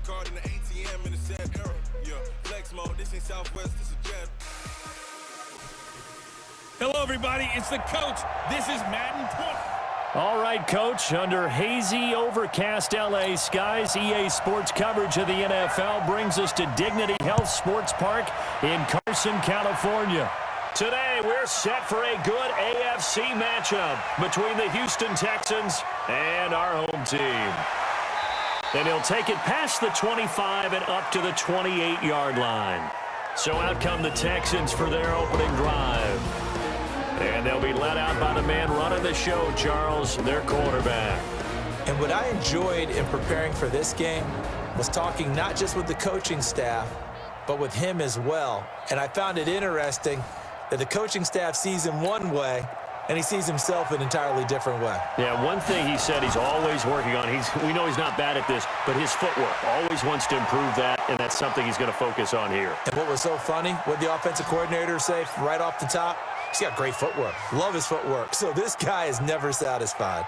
MasterCard in the ATM in the sad era. Yeah, flex mode, this ain't Southwest, this is Jet. Hello, everybody. It's the coach. This is Madden 20. All right, Coach. Under hazy, overcast L.A. skies, EA Sports coverage of the NFL brings us to Dignity Health Sports Park in Carson, California. Today, we're set for a good AFC matchup between the Houston Texans and our home team. And he'll take it past the 25 and up to the 28-yard line. So out come the Texans for their opening drive. And they'll be led out by the man running the show, Charles, their quarterback. And what I enjoyed in preparing for this game was talking not just with the coaching staff, but with him as well. And I found it interesting that the coaching staff sees him one way, and he sees himself an entirely different way. Yeah, one thing he said he's always working on, we know he's not bad at this, but his footwork, always wants to improve that, and that's something he's going to focus on here. And what was so funny, what the offensive coordinator say right off the top, he's got great footwork. Love his footwork. So this guy is never satisfied.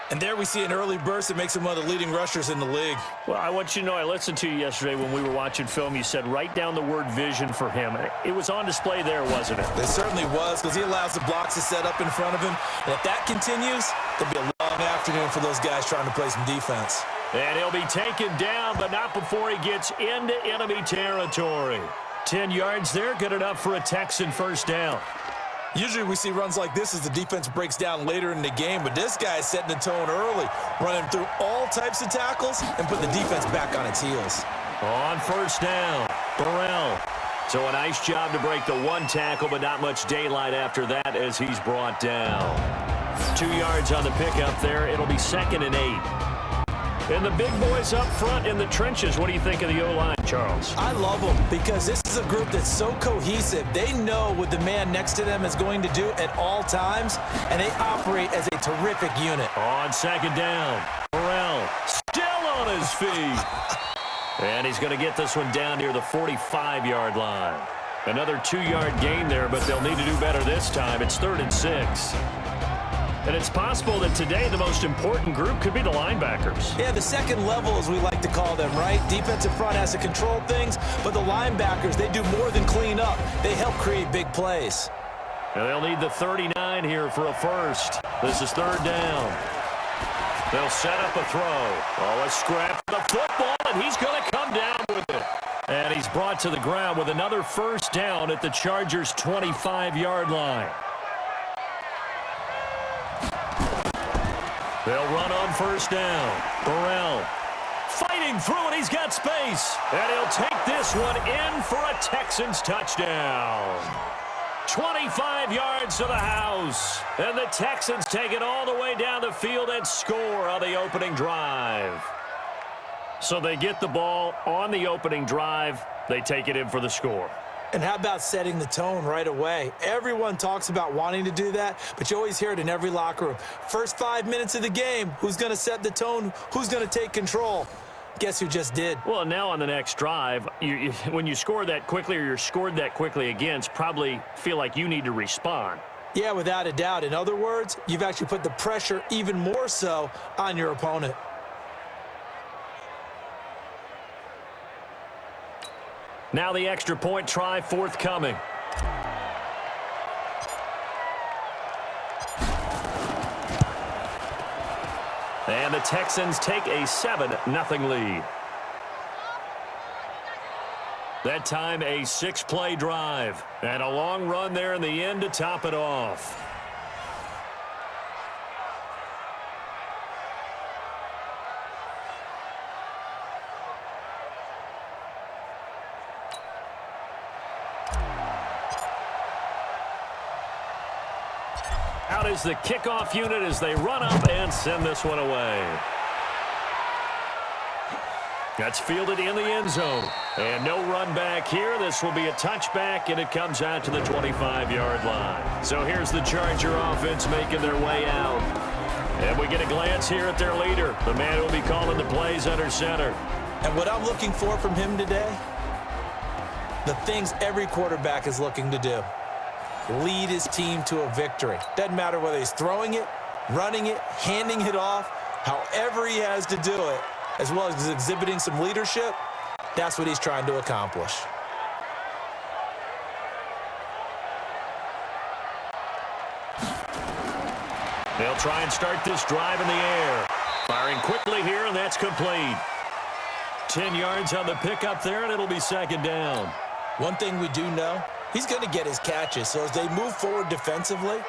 And there we see an early burst that makes him one of the leading rushers in the league. Well, I want you to know, I listened to you yesterday when we were watching film. You said write down the word vision for him. It was on display there, wasn't it? It certainly was, because he allows the blocks to set up in front of him. And if that continues, there'll be a long afternoon for those guys trying to play some defense. And he'll be taken down, but not before he gets into enemy territory. 10 yards there, good enough for a Texan first down. Usually we see runs like this as the defense breaks down later in the game, but this guy is setting the tone early, running through all types of tackles and put the defense back on its heels. On first down, Burrell. So a nice job to break the one tackle, but not much daylight after that as he's brought down. 2 yards on the pickup there. It'll be 2nd and 8. And the big boys up front in the trenches. What do you think of the O-line, Charles? I love them because this is a group that's so cohesive. They know what the man next to them is going to do at all times, and they operate as a terrific unit. On 2nd down, Burrell still on his feet. And he's going to get this one down near the 45-yard line. Another 2-yard gain there, but they'll need to do better this time. It's 3rd and 6. And it's possible that today the most important group could be the linebackers. Yeah, the second level, as we like to call them, right? Defensive front has to control things, but the linebackers, they do more than clean up. They help create big plays. And they'll need the 39 here for a first. This is 3rd down. They'll set up a throw. Oh, a scrap for the football, and he's going to come down with it. And he's brought to the ground with another first down at the Chargers' 25-yard line. They'll run on first down. Burrell fighting through, and he's got space. And he'll take this one in for a Texans touchdown. 25 yards to the house. And the Texans take it all the way down the field and score on the opening drive. So they get the ball on the opening drive. They take it in for the score. And how about setting the tone right away? Everyone talks about wanting to do that, but you always hear it in every locker room. First 5 minutes of the game, who's going to set the tone? Who's going to take control? Guess who just did? Well, now on the next drive, when you score that quickly or you're scored that quickly against, probably feel like you need to respond. Yeah, without a doubt. In other words, you've actually put the pressure even more so on your opponent. Now the extra point try forthcoming. And the Texans take a 7-0 lead. That time a 6-play drive. And a long run there in the end to top it off. Out is the kickoff unit as they run up and send this one away. That's fielded in the end zone. And no run back here. This will be a touchback, and it comes out to the 25-yard line. So here's the Charger offense making their way out. And we get a glance here at their leader, the man who will be calling the plays under center. And what I'm looking for from him today, the things every quarterback is looking to do. Lead his team to a victory. Doesn't matter whether he's throwing it, running it, handing it off, however he has to do it. as well as exhibiting some leadership, that's what he's trying to accomplish. They'll try and start this drive in the air. Firing quickly here, and that's complete. 10 yards on the pickup there, and it'll be second down. One thing we do know, he's going to get his catches. So as they move forward defensively,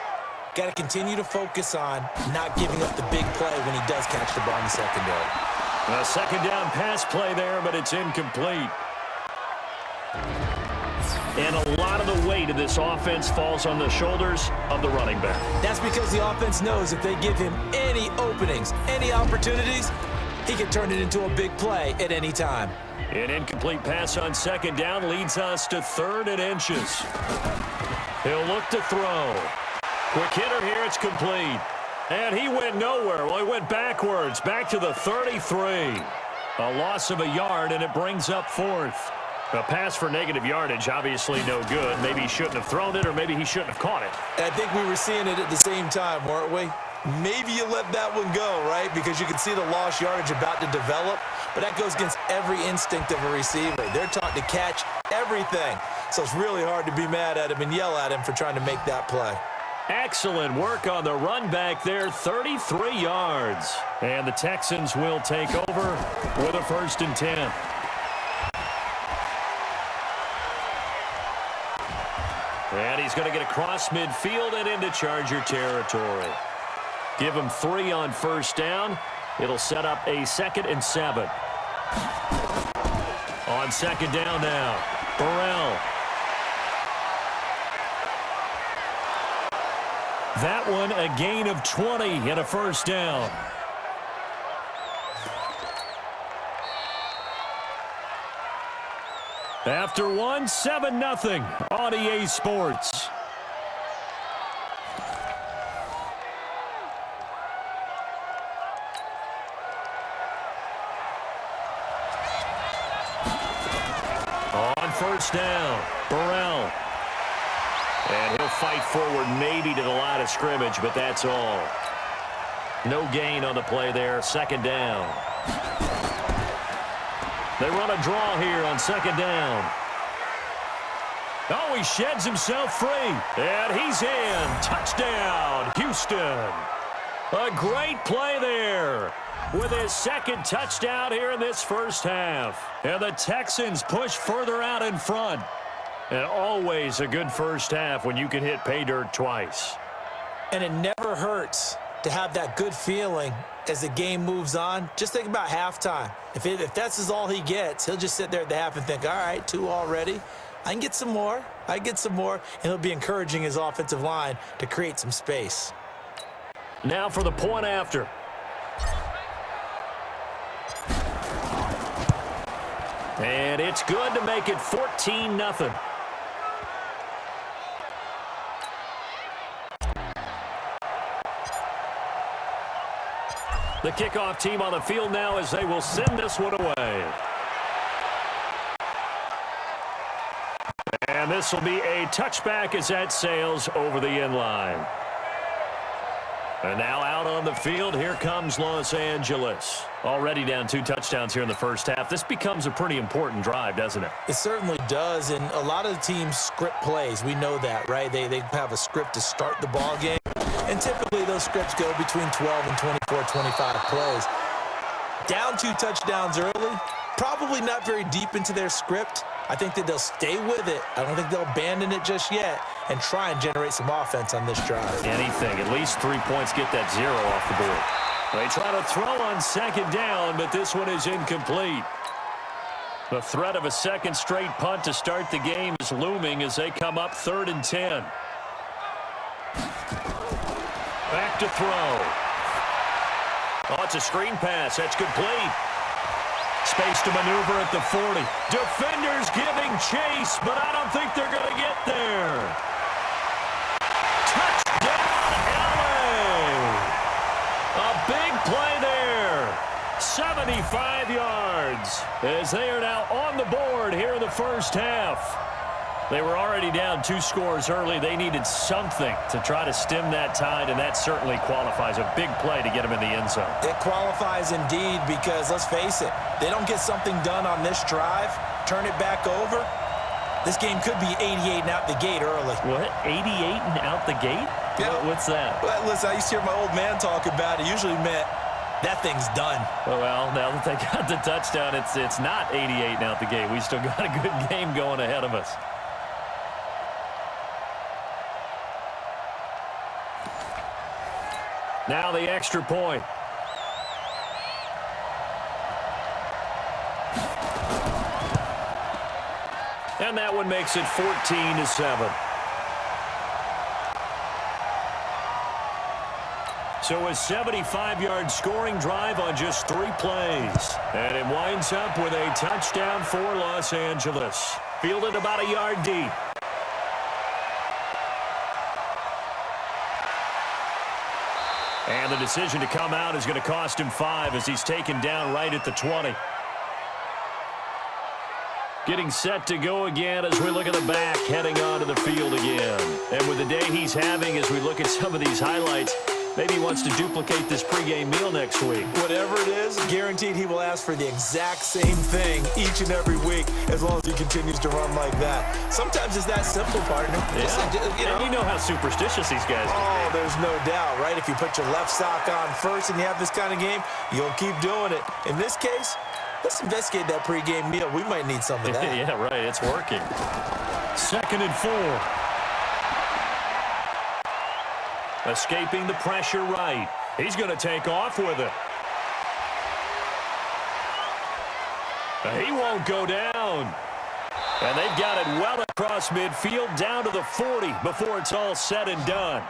got to continue to focus on not giving up the big play when he does catch the ball in the secondary. A second down pass play there, but it's incomplete. And a lot of the weight of this offense falls on the shoulders of the running back. That's because the offense knows if they give him any openings, any opportunities, he can turn it into a big play at any time. An incomplete pass on second down leads us to 3rd and inches. He'll look to throw. Quick hitter here, it's complete. And he went nowhere. Well, he went backwards, back to the 33. A loss of a yard, and it brings up 4th. A pass for negative yardage, obviously no good. Maybe he shouldn't have thrown it, or maybe he shouldn't have caught it. I think we were seeing it at the same time, weren't we? Maybe you let that one go, right? Because you can see the lost yardage about to develop, but that goes against every instinct of a receiver. They're taught to catch everything, so it's really hard to be mad at him and yell at him for trying to make that play. Excellent work on the run back there, 33 yards. And the Texans will take over with a 1st and 10. And he's going to get across midfield and into Charger territory. Give him 3 on 1st down. It'll set up a 2nd and 7. On 2nd down now, Burrell. That one a gain of 20 and a 1st down. After one, 7-0 on EA Sports. On 1st down, Burrell. And he'll fight forward maybe to the line of scrimmage, but that's all. No gain on the play there, 2nd down. They run a draw here on 2nd down. Oh, he sheds himself free. And he's in. Touchdown, Houston. A great play there with his 2nd touchdown here in this 1st half. And the Texans push further out in front. And always a good 1st half when you can hit pay dirt twice. And it never hurts to have that good feeling as the game moves on. Just think about halftime. If that's all he gets, he'll just sit there at the half and think, all right, 2 already. I can get some more. I get some more. And he'll be encouraging his offensive line to create some space. Now for the point after. And it's good to make it 14-0. The kickoff team on the field now as they will send this one away. And this will be a touchback as that sails over the end line. And now out on the field, here comes Los Angeles. Already down 2 touchdowns here in the 1st half. This becomes a pretty important drive, doesn't it? It certainly does, and a lot of the teams script plays. We know that, right? They have a script to start the ball game, and typically those scripts go between 12 and 24, 25 plays. Down 2 touchdowns early, probably not very deep into their script. I think that they'll stay with it. I don't think they'll abandon it just yet and try and generate some offense on this drive. Anything. At least 3 points, get that 0 off the board. They try to throw on 2nd down, but this one is incomplete. The threat of a 2nd straight punt to start the game is looming as they come up 3rd and 10. Back to throw. Oh, it's a screen pass. That's complete. Space to maneuver at the 40. Defenders giving chase, but I don't think they're going to get there. Touchdown, LA! A big play there. 75 yards as they are now on the board here in the 1st half. They were already down 2 scores early. They needed something to try to stem that tide, and that certainly qualifies. A big play to get them in the end zone. It qualifies indeed because, let's face it, they don't get something done on this drive, turn it back over, this game could be 88 and out the gate early. What? 88 and out the gate? Yeah. What's that? Well, listen, I used to hear my old man talk about it. It usually meant that thing's done. Well, now that they got the touchdown, it's not 88 and out the gate. We still got a good game going ahead of us. Now the extra point. And that one makes it 14-7. So a 75-yard scoring drive on just 3 plays. And it winds up with a touchdown for Los Angeles. Fielded about a yard deep. And the decision to come out is going to cost him 5 as he's taken down right at the 20. Getting set to go again as we look at the back, heading onto the field again. And with the day he's having, as we look at some of these highlights, maybe he wants to duplicate this pregame meal next week. Whatever it is, guaranteed he will ask for the exact same thing each and every week as long as he continues to run like that. Sometimes it's that simple, partner. Yeah. And you know how superstitious these guys are. Oh, there's no doubt, right? If you put your left sock on first and you have this kind of game, you'll keep doing it. In this case, let's investigate that pregame meal. We might need some of that. Yeah, right. It's working. 2nd and 4. Escaping the pressure right. He's going to take off with it. He won't go down. And they've got it well across midfield down to the 40 before it's all said and done.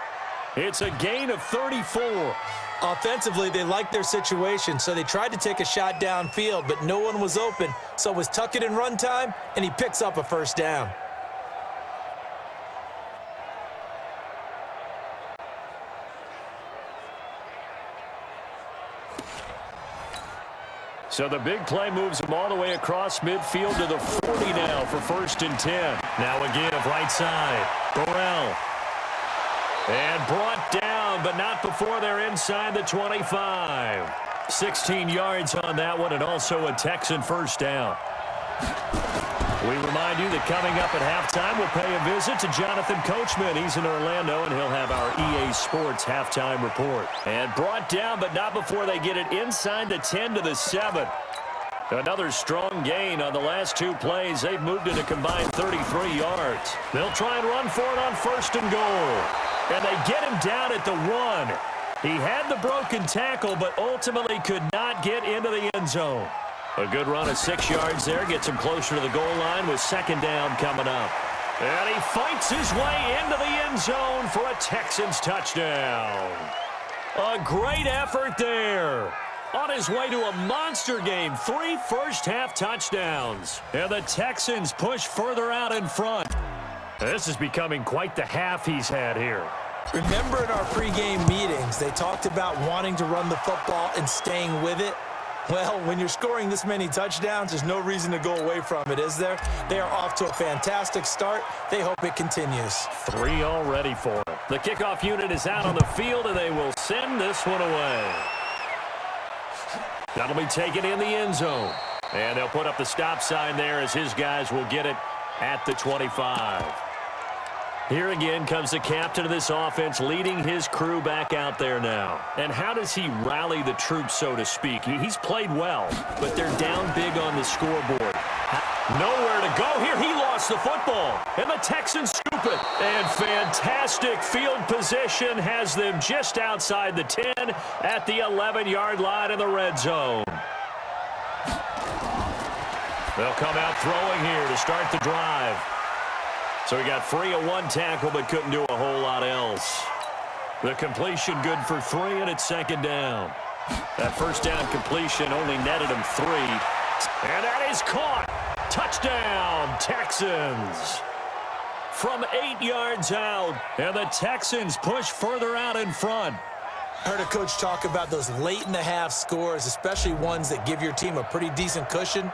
It's a gain of 34. Offensively, they liked their situation, so they tried to take a shot downfield, but no one was open. So it was tuck it in run time, and he picks up a first down. So the big play moves him all the way across midfield to the 40 now for 1st and 10. Now a give right side. Burrell. And brought down, but not before they're inside the 25. 16 yards on that one, and also a Texan first down. We remind you that coming up at halftime, we'll pay a visit to Jonathan Coachman. He's in Orlando, and he'll have our EA Sports halftime report. And brought down, but not before they get it inside the 10 to the 7. Another strong gain on the last 2 plays. They've moved it a combined 33 yards. They'll try and run for it on 1st and goal. And they get him down at the 1. He had the broken tackle, but ultimately could not get into the end zone. A good run of 6 yards there. Gets him closer to the goal line with 2nd down coming up. And he fights his way into the end zone for a Texans touchdown. A great effort there. On his way to a monster game. 3 first-half touchdowns. And the Texans push further out in front. This is becoming quite the half he's had here. Remember in our pregame meetings, they talked about wanting to run the football and staying with it? Well, when you're scoring this many touchdowns, there's no reason to go away from it, is there? They are off to a fantastic start. They hope it continues. 3 already for them. The kickoff unit is out on the field, and they will send this one away. That'll be taken in the end zone. And they'll put up the stop sign there as his guys will get it at the 25. Here again comes the captain of this offense, leading his crew back out there now. And how does he rally the troops, so to speak? He's played well, but they're down big on the scoreboard. Nowhere to go here. He lost the football, and the Texans scoop it. And fantastic field position has them just outside the 10 at the 11-yard line in the red zone. They'll come out throwing here to start the drive. So he got free of 1 tackle, but couldn't do a whole lot else. The completion good for 3, and it's 2nd down. That first down completion only netted him 3. And that is caught. Touchdown, Texans. From 8 yards out, and the Texans push further out in front. Heard a coach talk about those late-in-the-half scores, especially ones that give your team a pretty decent cushion.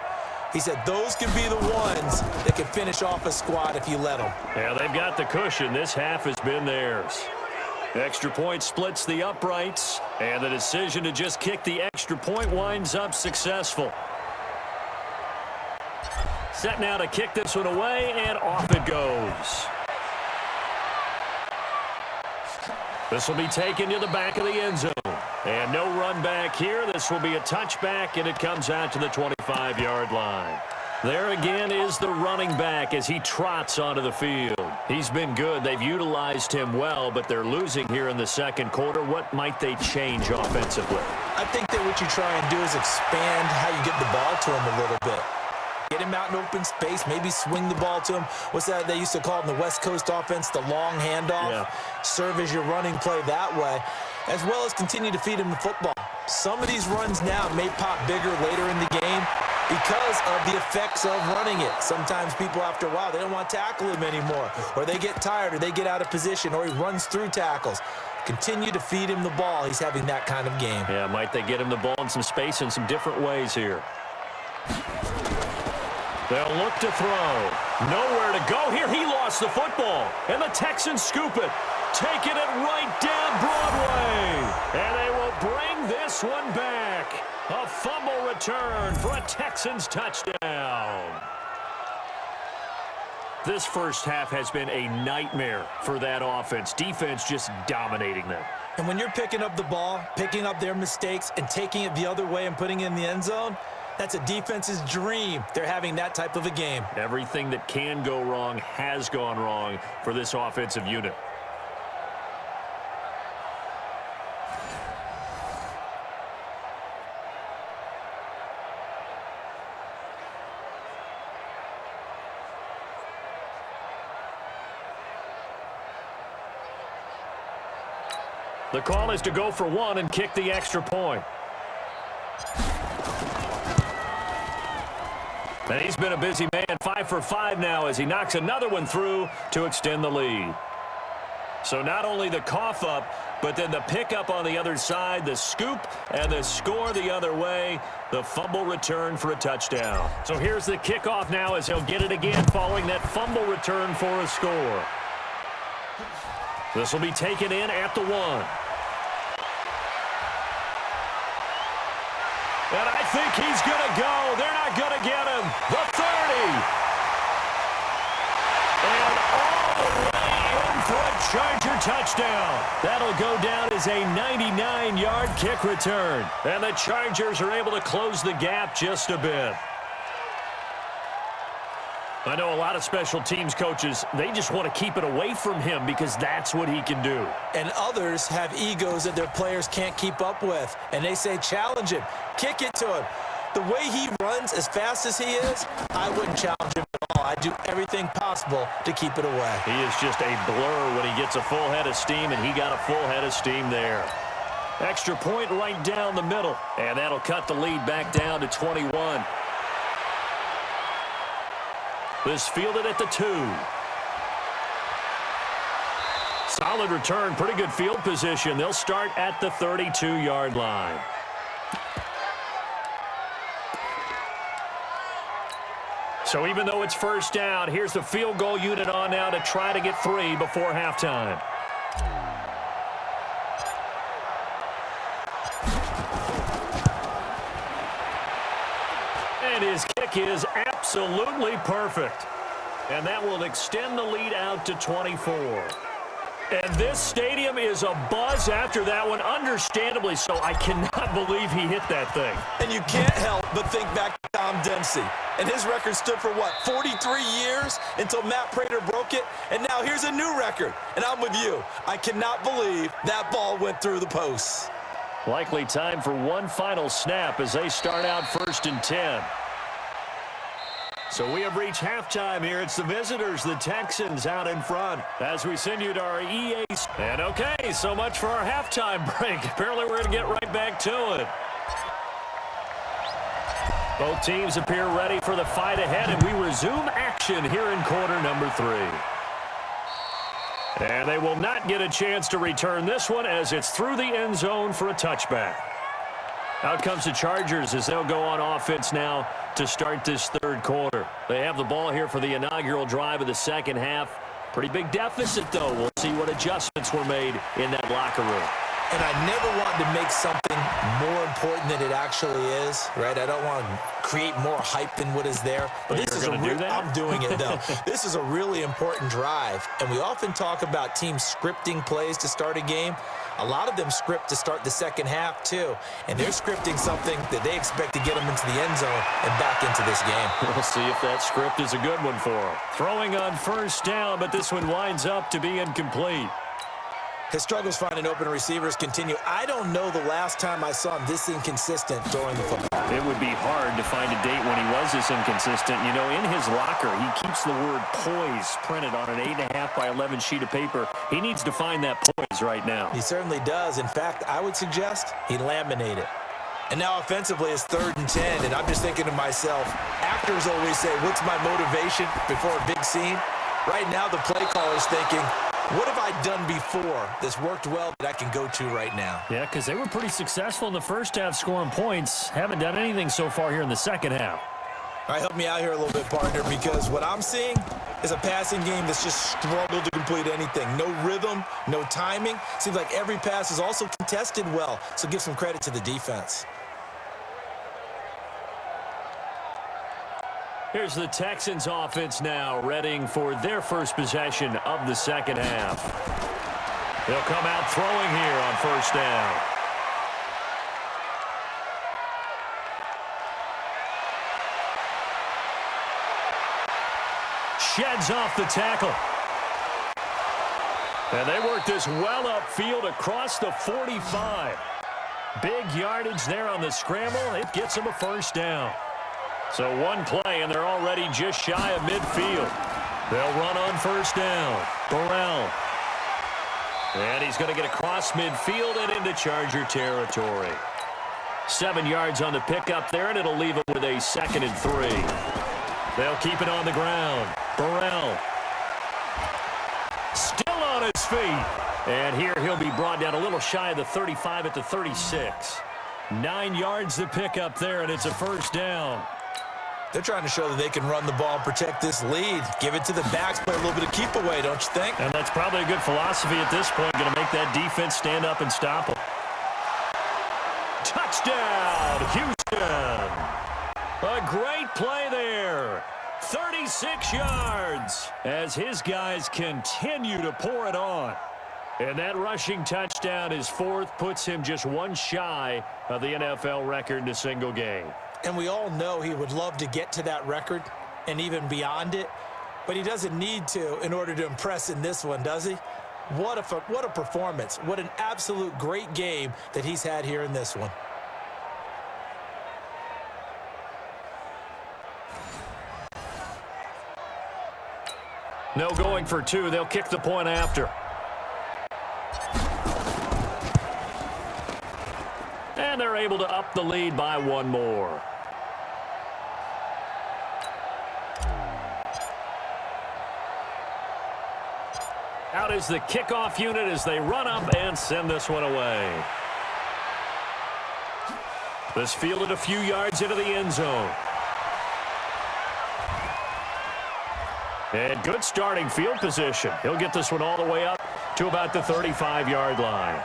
He said those can be the ones that can finish off a squad if you let them. Yeah, they've got the cushion. This half has been theirs. Extra point splits the uprights, and the decision to just kick the extra point winds up successful. Set now to kick this one away, and off it goes. This will be taken to the back of the end zone. And no run back here. This will be a touchback, and it comes out to the 25-yard line. There again is the running back as he trots onto the field. He's been good. They've utilized him well, but they're losing here in the second quarter. What might they change offensively? I think that what you try and do is expand how you get the ball to him a little bit. Get him out in open space, maybe swing the ball to him. What's that they used to call it in the West Coast offense, the long handoff? Yeah. Serve as your running play that way, as well as continue to feed him the football. Some of these runs now may pop bigger later in the game because of the effects of running it. Sometimes people, after a while, they don't want to tackle him anymore, or they get tired, or they get out of position, or he runs through tackles. Continue to feed him the ball. He's having that kind of game. Yeah, might they get him the ball in some space in some different ways here. They'll look to throw. Nowhere to go here. He lost the football. And the Texans scoop it. Taking it right down Broadway. And they will bring this one back. A fumble return for a Texans touchdown. This first half has been a nightmare for that offense. Defense just dominating them. And when you're picking up the ball, picking up their mistakes, and taking it the other way and putting it in the end zone, that's a defense's dream. They're having that type of a game. Everything that can go wrong has gone wrong for this offensive unit. The call is to go for one and kick the extra point. And he's been a busy man, 5 for 5 now as he knocks another one through to extend the lead. So not only the cough up, but then the pickup on the other side, the scoop, and the score the other way, the fumble return for a touchdown. So here's the kickoff now as he'll get it again following that fumble return for a score. This will be taken in at the 1. And I think he's going to go. They're not going to get him. The 30. And all the way in for a Charger touchdown. That'll go down as a 99-yard kick return. And the Chargers are able to close the gap just a bit. I know a lot of special teams coaches, they just want to keep it away from him because that's what he can do. And others have egos that their players can't keep up with. And they say, challenge him, kick it to him. The way he runs as fast as he is, I wouldn't challenge him at all. I'd do everything possible to keep it away. He is just a blur when he gets a full head of steam, and he got a full head of steam there. Extra point right down the middle, and that'll cut the lead back down to 21. This fielded at the 2. Solid return, pretty good field position. They'll start at the 32-yard line. So even though it's first down, here's the field goal unit on now to try to get 3 before halftime. And his kick is absolutely perfect. And that will extend the lead out to 24. And this stadium is abuzz after that one, understandably so. I cannot believe he hit that thing. And you can't help but think back to Tom Dempsey. And his record stood for, what, 43 years until Matt Prater broke it? And now here's a new record. And I'm with you. I cannot believe that ball went through the posts. Likely time for one final snap as they start out 1st and 10. So we have reached halftime here. It's the visitors, the Texans, out in front as we send you to our EA. And okay, so much for our halftime break. Apparently we're going to get right back to it. Both teams appear ready for the fight ahead, and we resume action here in quarter number 3. And they will not get a chance to return this one as it's through the end zone for a touchback. Out comes the Chargers as they'll go on offense now to start this third quarter. They have the ball here for the inaugural drive of the second half. Pretty big deficit, though. We'll see what adjustments were made in that locker room. And I never want to make something more important than it actually is, right? I don't want to create more hype than what is there. But this is I'm doing it, though. This is a really important drive. And we often talk about teams scripting plays to start a game. A lot of them script to start the second half, too. And they're scripting something that they expect to get them into the end zone and back into this game. We'll see if that script is a good one for them. Throwing on first down, but this one winds up to be incomplete. His struggles finding open receivers continue. I don't know the last time I saw him this inconsistent throwing the football. It would be hard to find a date when he was this inconsistent. You know, in his locker, he keeps the word poise printed on an 8.5 by 11 sheet of paper. He needs to find that poise right now. He certainly does. In fact, I would suggest he laminate it. And now offensively it's 3rd and 10, and I'm just thinking to myself, actors always say, what's my motivation before a big scene? Right now the play caller's thinking, what have I done before that's worked well that I can go to right now? Yeah, because they were pretty successful in the first half scoring points. Haven't done anything so far here in the second half. All right, help me out here a little bit, partner, because what I'm seeing is a passing game that's just struggled to complete anything. No rhythm, no timing. Seems like every pass is also contested well, so give some credit to the defense. Here's the Texans offense now, readying for their first possession of the second half. They'll come out throwing here on first down. Sheds off the tackle. And they work this well upfield across the 45. Big yardage there on the scramble. It gets them a first down. So one play, and they're already just shy of midfield. They'll run on first down. Burrell. And he's going to get across midfield and into Charger territory. 7 yards on the pickup there, and it'll leave him with a 2nd and 3. They'll keep it on the ground. Burrell. Still on his feet. And here he'll be brought down a little shy of the 35 at the 36. 9 yards to pick up there, and it's a first down. They're trying to show that they can run the ball and protect this lead. Give it to the backs, play a little bit of keep away, don't you think? And that's probably a good philosophy at this point. Going to make that defense stand up and stop them. Touchdown, Houston. A great play there. 36 yards as his guys continue to pour it on. And that rushing touchdown, his 4th, puts him just one shy of the NFL record in a single game. And we all know he would love to get to that record and even beyond it, but he doesn't need to in order to impress in this one, does he? What a performance. What an absolute great game that he's had here in this one. No going for 2. They'll kick the point after. And they're able to up the lead by 1 more. Out is the kickoff unit as they run up and send this one away. This fielded a few yards into the end zone. And good starting field position. He'll get this one all the way up to about the 35-yard line.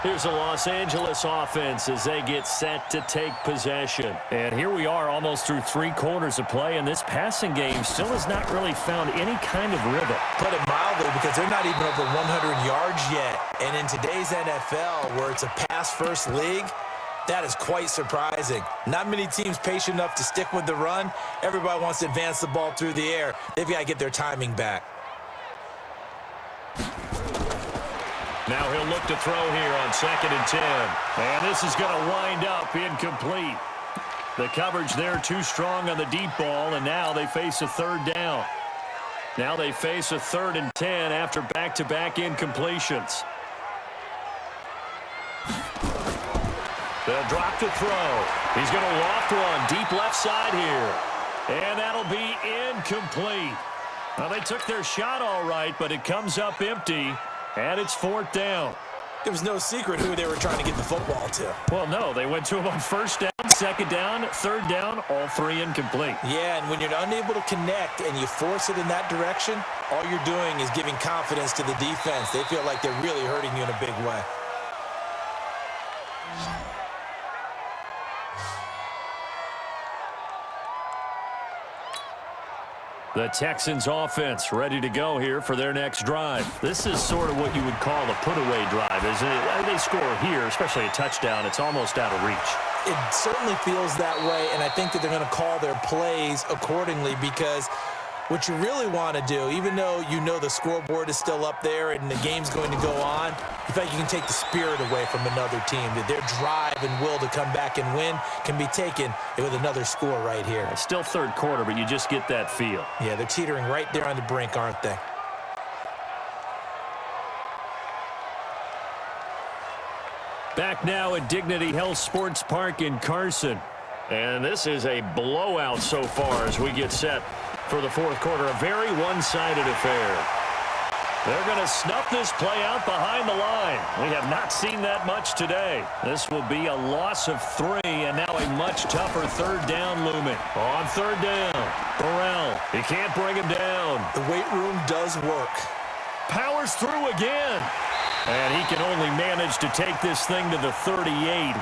Here's the Los Angeles offense as they get set to take possession. And here we are almost through 3 quarters of play, and this passing game still has not really found any kind of rhythm. Put it mildly, because they're not even over 100 yards yet. And in today's NFL, where it's a pass-first league, that is quite surprising. Not many teams patient enough to stick with the run. Everybody wants to advance the ball through the air. They've got to get their timing back. Now he'll look to throw here on 2nd and 10. And this is going to wind up incomplete. The coverage there too strong on the deep ball, and now they face a 3rd down. Now they face a 3rd and 10 after back-to-back incompletions. They'll drop to throw. He's going to loft one deep left side here. And that'll be incomplete. Well, they took their shot all right, but it comes up empty. And it's 4th down. It was no secret who they were trying to get the football to. Well, no, they went to him on first down, second down, third down, all three incomplete. Yeah, and when you're unable to connect and you force it in that direction, all you're doing is giving confidence to the defense. They feel like they're really hurting you in a big way. The Texans offense ready to go here for their next drive. This is sort of what you would call a put-away drive, isn't it? They score here, especially a touchdown. It's almost out of reach. It certainly feels that way, and I think that they're going to call their plays accordingly, because what you really want to do, even though you know the scoreboard is still up there and the game's going to go on, you feel like you can take the spirit away from another team, that their drive and will to come back and win can be taken with another score right here. It's still third quarter, but you just get that feel. Yeah, they're teetering right there on the brink, aren't they? Back now at Dignity Health Sports Park in Carson. And this is a blowout so far as we get set for the fourth quarter. A very one-sided affair. They're going to snuff this play out behind the line. We have not seen that much today. This will be a loss of 3, and now a much tougher third down looming. On third down, Burrell. He can't bring him down. The weight room does work. Powers through again. And he can only manage to take this thing to the 38,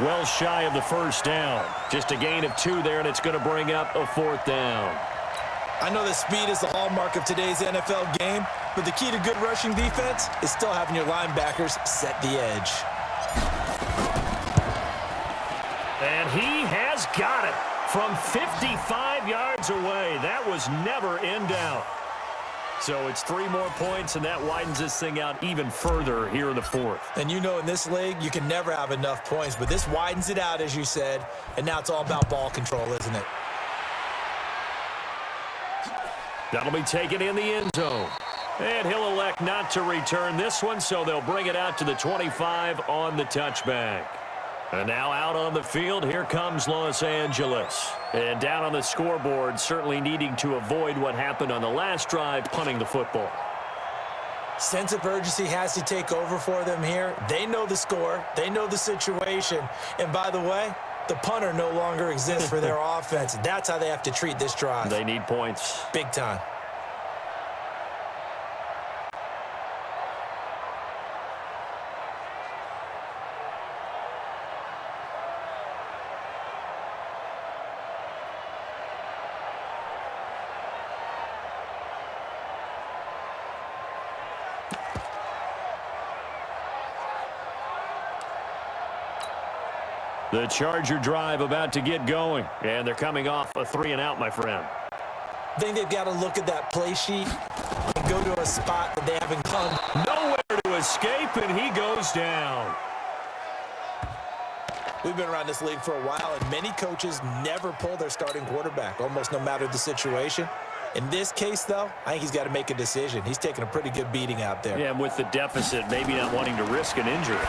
well shy of the first down. Just a gain of 2 there, and it's going to bring up a fourth down. I know that speed is the hallmark of today's NFL game, but the key to good rushing defense is still having your linebackers set the edge. And he has got it from 55 yards away. That was never in doubt. So it's 3 more points, and that widens this thing out even further here in the fourth. And you know in this league, you can never have enough points, but this widens it out, as you said, and now it's all about ball control, isn't it? That'll be taken in the end zone. And he'll elect not to return this one, so they'll bring it out to the 25 on the touchback. And now out on the field, here comes Los Angeles. And down on the scoreboard, certainly needing to avoid what happened on the last drive, punting the football. Sense of urgency has to take over for them here. They know the score. They know the situation. And by the way, the punter no longer exists for their offense. That's how they have to treat this drive. They need points. Big time. The Charger drive about to get going, and they're coming off a 3-and-out, my friend. I think they've got to look at that play sheet and go to a spot that they haven't gone. Nowhere to escape, and he goes down. We've been around this league for a while, and many coaches never pull their starting quarterback, almost no matter the situation. In this case, though, I think he's got to make a decision. He's taking a pretty good beating out there. Yeah, and with the deficit, maybe not wanting to risk an injury.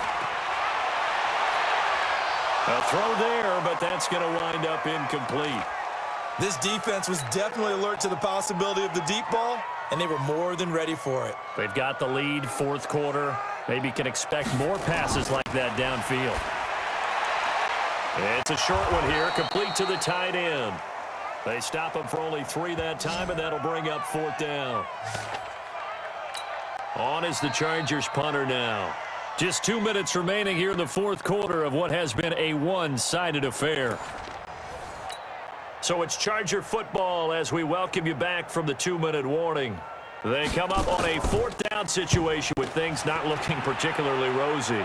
A throw there, but that's going to wind up incomplete. This defense was definitely alert to the possibility of the deep ball, and they were more than ready for it. They've got the lead, fourth quarter. Maybe can expect more passes like that downfield. It's a short one here, complete to the tight end. They stop him for only 3 that time, and that'll bring up fourth down. On is the Chargers punter now. Just 2 minutes remaining here in the fourth quarter of what has been a one-sided affair. So it's Charger football as we welcome you back from the 2-minute warning. They come up on a fourth down situation with things not looking particularly rosy.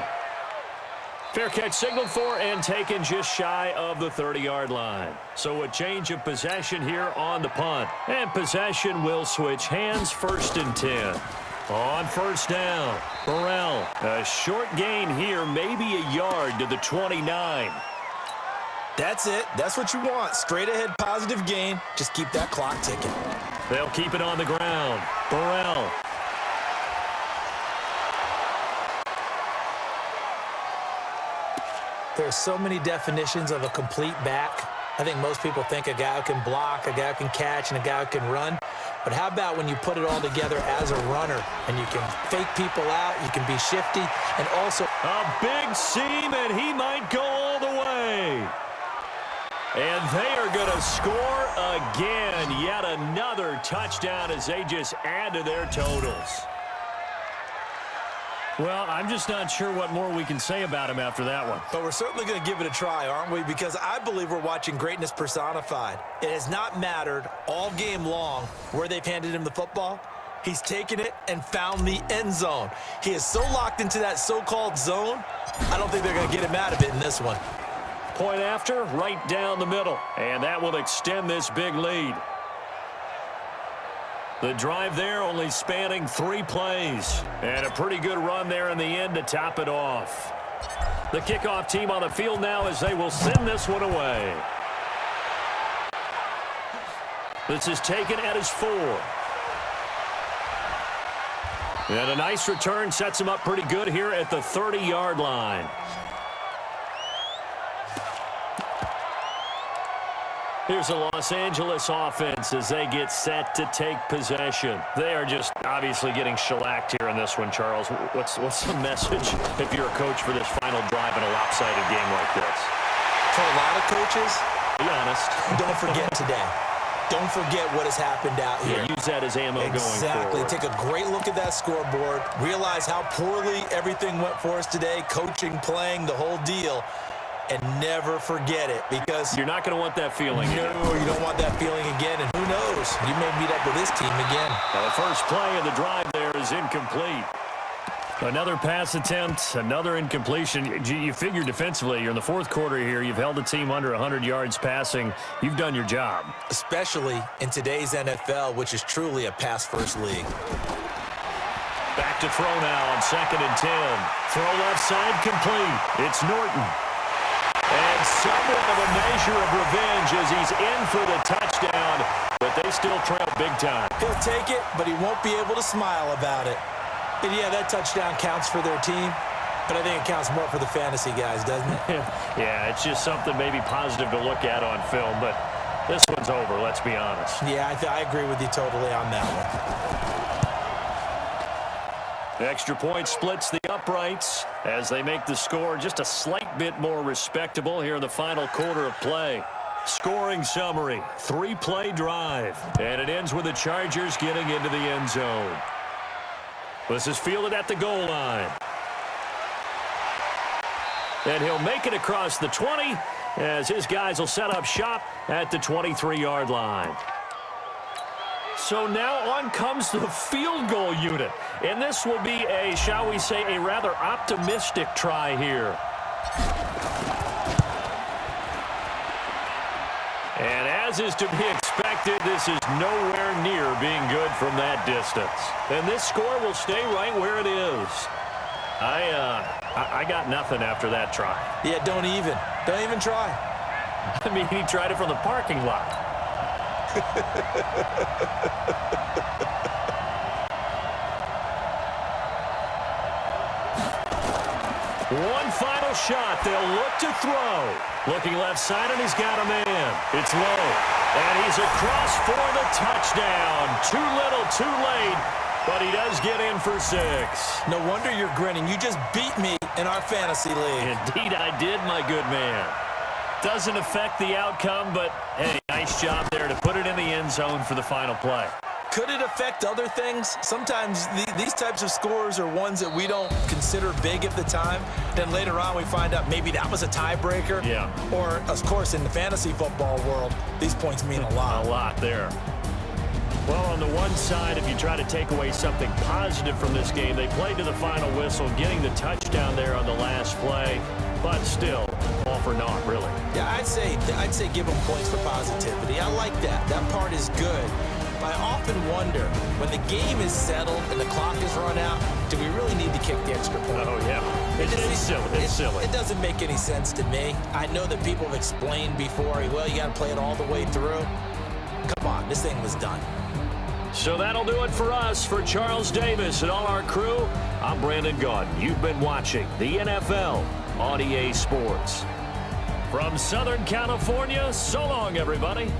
Fair catch signaled for and taken just shy of the 30-yard line. So a change of possession here on the punt. And possession will switch hands, 1st and 10. On first down, Burrell. A short gain here, maybe a yard to the 29. That's it. That's what you want. Straight ahead positive gain. Just keep that clock ticking. They'll keep it on the ground. Burrell. There's so many definitions of a complete back. I think most people think a guy who can block, a guy who can catch, and a guy who can run. But how about when you put it all together as a runner and you can fake people out, you can be shifty, and also a big seam, and he might go all the way. And they are going to score again. Yet another touchdown as they just add to their totals. Well, I'm just not sure what more we can say about him after that one. But we're certainly going to give it a try, aren't we? Because I believe we're watching greatness personified. It has not mattered all game long where they've handed him the football. He's taken it and found the end zone. He is so locked into that so-called zone, I don't think they're going to get him out of it in this one. Point after, right down the middle. And that will extend this big lead. The drive there only spanning 3 plays. And a pretty good run there in the end to top it off. The kickoff team on the field now as they will send this one away. This is taken at his 4. And a nice return sets him up pretty good here at the 30-yard line. Here's the Los Angeles offense as they get set to take possession. They are just obviously getting shellacked here in this one, Charles. What's the message if you're a coach for this final drive in a lopsided game like this? For a lot of coaches, be honest, don't forget today. Don't forget what has happened out here. Yeah, use that as ammo going forward. Take a great look at that scoreboard. Realize how poorly everything went for us today, coaching, playing, the whole deal. And never forget it, because you're not going to want that feeling again. No, you don't want that feeling again, and who knows? You may meet up with this team again. Now the first play of the drive there is incomplete. Another pass attempt, another incompletion. You figure defensively, you're in the fourth quarter here. You've held the team under 100 yards passing. You've done your job. Especially in today's NFL, which is truly a pass-first league. Back to throw now on 2nd and 10. Throw left side complete. It's Norton. And somewhat of a measure of revenge as he's in for the touchdown, but they still trail big time. He'll take it, but he won't be able to smile about it. And yeah, that touchdown counts for their team, but I think it counts more for the fantasy guys, doesn't it? Yeah, it's just something maybe positive to look at on film, but this one's over, let's be honest. Yeah, I agree with you totally on that one. Extra point splits the uprights as they make the score just a slight bit more respectable here in the final quarter of play. Scoring summary, 3-play drive, and it ends with the Chargers getting into the end zone. This is fielded at the goal line. And he'll make it across the 20 as his guys will set up shop at the 23-yard line. So now on comes the field goal unit. And this will be a, shall we say, a rather optimistic try here. And as is to be expected, this is nowhere near being good from that distance. And this score will stay right where it is. I got nothing after that try. Yeah, don't even try. I mean, he tried it from the parking lot. One final shot. They'll look to throw. Looking left side, and he's got a man. It's low. And he's across for the touchdown. Too little, too late. But he does get in for 6. No wonder you're grinning. You just beat me in our fantasy league. Indeed I did, my good man. Doesn't affect the outcome, but, hey, nice job there to put it in the end zone for the final play. Could it affect other things? Sometimes these types of scores are ones that we don't consider big at the time. Then later on we find out maybe that was a tiebreaker. Yeah. Or, of course, in the fantasy football world, these points mean a lot. A lot there. Well, on the one side, if you try to take away something positive from this game, they played to the final whistle, getting the touchdown there on the last play. But still, all for naught, really. Yeah, I'd say give them points for positivity. I like that. That part is good. I often wonder, when the game is settled and the clock is run out, do we really need to kick the extra point? Oh, yeah. It's silly. It's silly. It doesn't make any sense to me. I know that people have explained before, well, you got to play it all the way through. Come on, this thing was done. So that'll do it for us. For Charles Davis and all our crew, I'm Brandon Gaudin. You've been watching the NFL on EA Sports. From Southern California, so long, everybody.